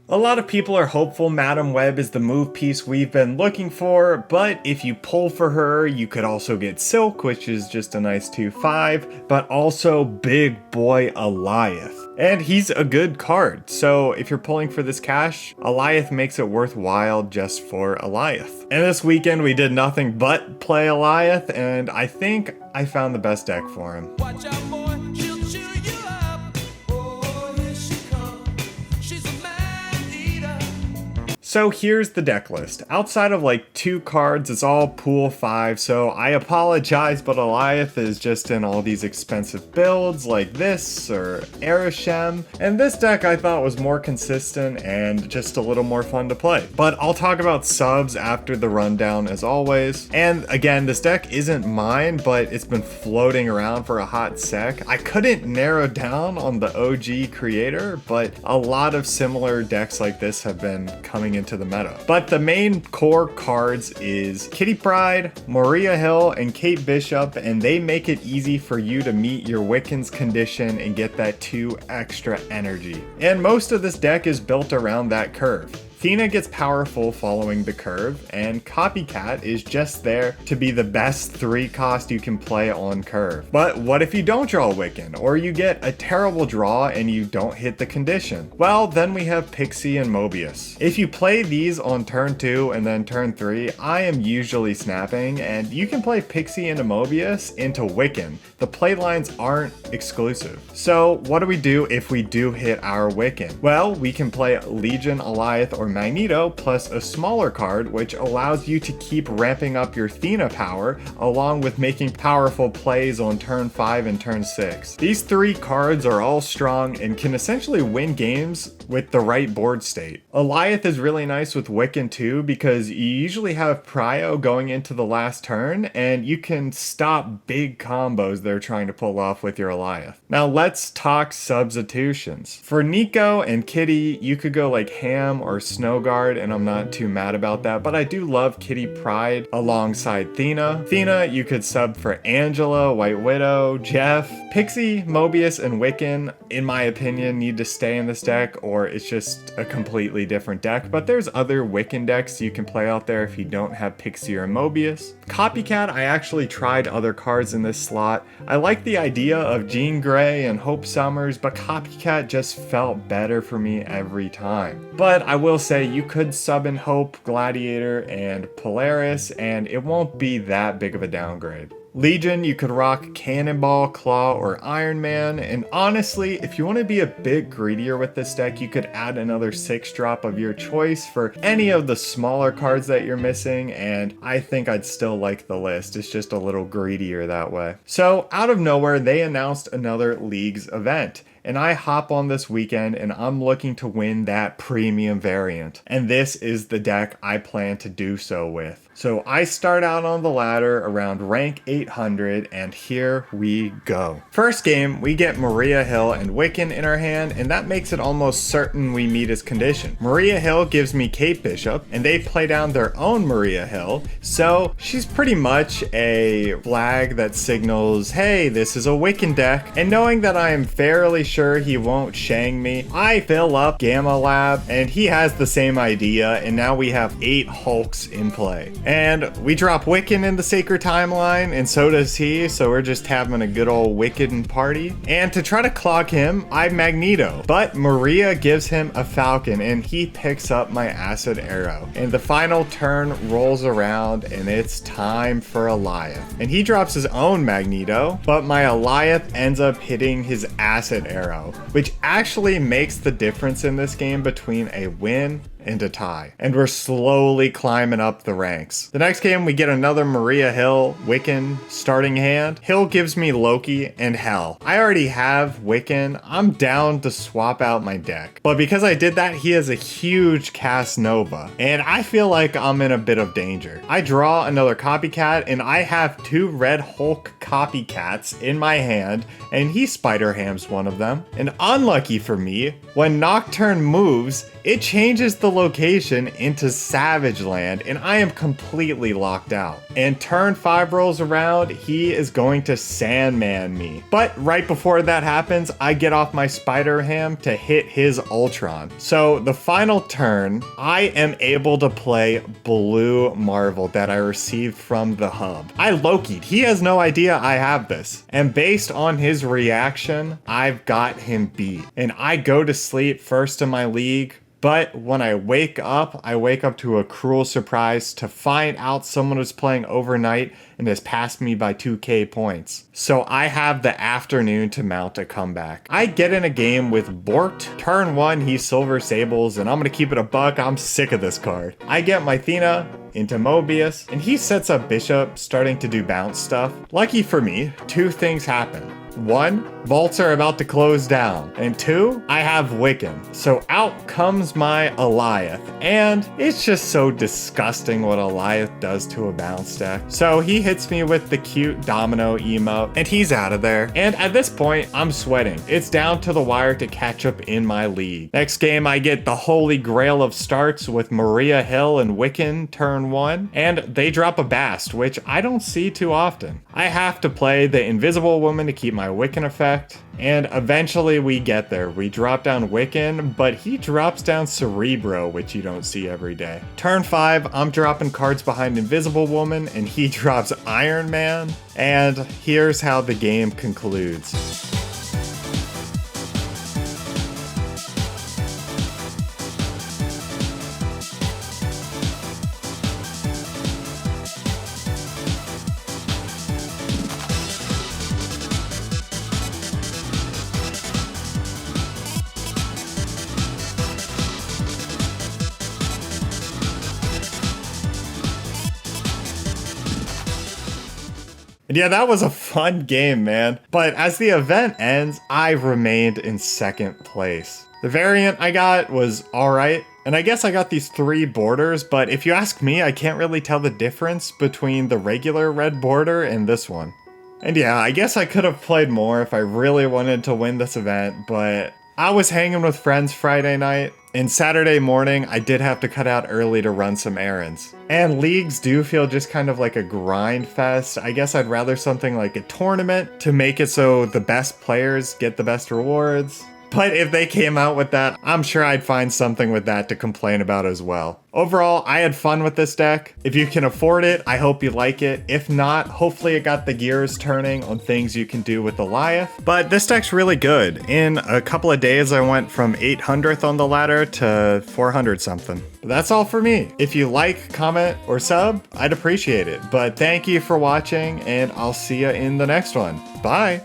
A lot of people are hopeful Madam Web is the move piece we've been looking for, but if you pull for her, you could also get Silk, which is just a nice 2/5, but also Big Boy Alioth. And he's a good card, so if you're pulling for this cash, Alioth makes it worthwhile just for Alioth. And this weekend we did nothing but play Alioth, and I think I found the best deck for him. Watch out, boy, she'll chew you up. Oh, here she comes. She's a man eater. So here's the deck list. Outside of like 2 cards, it's all pool 5, so I apologize, but Alioth is just in all these expensive builds like this or Arishem, and this deck I thought was more consistent and just a little more fun to play. But I'll talk about subs after the rundown as always. And again, this deck isn't mine, but it's been floating around for a hot sec. I couldn't narrow down on the OG creator, but a lot of similar decks like this have been coming into the meta. But the main core cards is Kitty Pryde, Maria Hill, and Kate Bishop, and they make it easy for you to meet your Wiccan's condition and get that 2 extra energy. And most of this deck is built around that curve. Athena gets powerful following the curve, and Copycat is just there to be the best 3 cost you can play on curve. But what if you don't draw Wiccan, or you get a terrible draw and you don't hit the condition? Well, then we have Pixie and Mobius. If you play these on turn 2 and then turn 3, I am usually snapping, and you can play Pixie into Mobius into Wiccan. The playlines aren't exclusive. So what do we do if we do hit our Wiccan? Well, we can play Legion, Alioth, or Magneto plus a smaller card, which allows you to keep ramping up your Athena power along with making powerful plays on turn 5 and turn 6. These 3 cards are all strong and can essentially win games with the right board state. Alioth is really nice with Wiccan too, because you usually have Prio going into the last turn and you can stop big combos they're trying to pull off with your Alioth. Now let's talk substitutions. For Nico and Kitty, you could go like Ham or Snowguard, and I'm not too mad about that, but I do love Kitty Pryde alongside Athena. Athena, you could sub for Angela, White Widow, Jeff. Pixie, Mobius, and Wiccan, in my opinion, need to stay in this deck, or it's just a completely different deck, but there's other Wiccan decks you can play out there if you don't have Pixie or Mobius. Copycat, I actually tried other cards in this slot. I like the idea of Jean Grey and Hope Summers, but Copycat just felt better for me every time. But I will say you could sub in Hope, Gladiator, and Polaris, and it won't be that big of a downgrade. Legion, you could rock Cannonball, Claw, or Iron Man, and honestly, if you want to be a bit greedier with this deck, you could add another 6-drop of your choice for any of the smaller cards that you're missing, and I think I'd still like the list. It's just a little greedier that way. So, out of nowhere, they announced another Leagues event. And I hop on this weekend and I'm looking to win that premium variant. And this is the deck I plan to do so with. So I start out on the ladder around rank 800, and here we go. First game, we get Maria Hill and Wiccan in our hand, and that makes it almost certain we meet his condition. Maria Hill gives me Kate Bishop, and they play down their own Maria Hill, so she's pretty much a flag that signals, hey, this is a Wiccan deck. And knowing that I am fairly sure he won't Shang me, I fill up Gamma Lab, and he has the same idea, and now we have 8 Hulks in play. And we drop Wiccan in the Sacred Timeline, and so does he, so we're just having a good old Wiccan party. And to try to clog him, I Magneto, but Maria gives him a Falcon, and he picks up my Acid Arrow. And the final turn rolls around, and it's time for Alioth. And he drops his own Magneto, but my Alioth ends up hitting his Acid Arrow, which actually makes the difference in this game between a win and a tie. And we're slowly climbing up the ranks. The next game, we get another Maria Hill Wiccan starting hand. Hill gives me Loki and Hell. I already have Wiccan. I'm down to swap out my deck. But because I did that, he has a huge Cast Nova. And I feel like I'm in a bit of danger. I draw another Copycat, and I have 2 Red Hulk Copycats in my hand, and he Spider Hams one of them. And unlucky for me, when Nocturne moves, it changes the echolocation into Savage Land, and I am completely locked out. And turn 5 rolls around, he is going to Sandman me. But right before that happens, I get off my Spider Ham to hit his Ultron. So the final turn, I am able to play Blue Marvel that I received from the hub. I Loki'd. He has no idea I have this. And based on his reaction, I've got him beat. And I go to sleep first in my league. But when I wake up to a cruel surprise to find out someone was playing overnight and has passed me by 2k points. So I have the afternoon to mount a comeback. I get in a game with Bort. Turn 1, he Silver Sables, and I'm gonna keep it a buck, I'm sick of this card. I get my Thena into Mobius, and he sets up Bishop, starting to do bounce stuff. Lucky for me, 2 things happen. 1, vaults are about to close down. And 2, I have Wiccan. So out comes my Alioth. And it's just so disgusting what Alioth does to a bounce deck. So he hits me with the cute domino emote, and he's out of there. And at this point, I'm sweating. It's down to the wire to catch up in my league. Next game, I get the holy grail of starts with Maria Hill and Wiccan turn 1. And they drop a Bast, which I don't see too often. I have to play the Invisible Woman to keep my Wiccan effect, and eventually we get there. We drop down Wiccan, but he drops down Cerebro, which you don't see every day. Turn 5, I'm dropping cards behind Invisible Woman, and he drops Iron Man, and here's how the game concludes. Yeah, that was a fun game, man. But as the event ends, I remained in 2nd place. The variant I got was alright, and I guess I got these 3 borders, but if you ask me, I can't really tell the difference between the regular red border and this one. And yeah, I guess I could have played more if I really wanted to win this event, but I was hanging with friends Friday night, and Saturday morning, I did have to cut out early to run some errands. And leagues do feel just kind of like a grind fest. I guess I'd rather something like a tournament to make it so the best players get the best rewards. But if they came out with that, I'm sure I'd find something with that to complain about as well. Overall, I had fun with this deck. If you can afford it, I hope you like it. If not, hopefully it got the gears turning on things you can do with Alioth. But this deck's really good. In a couple of days, I went from 800th on the ladder to 400 something. But that's all for me. If you like, comment, or sub, I'd appreciate it. But thank you for watching, and I'll see you in the next one. Bye!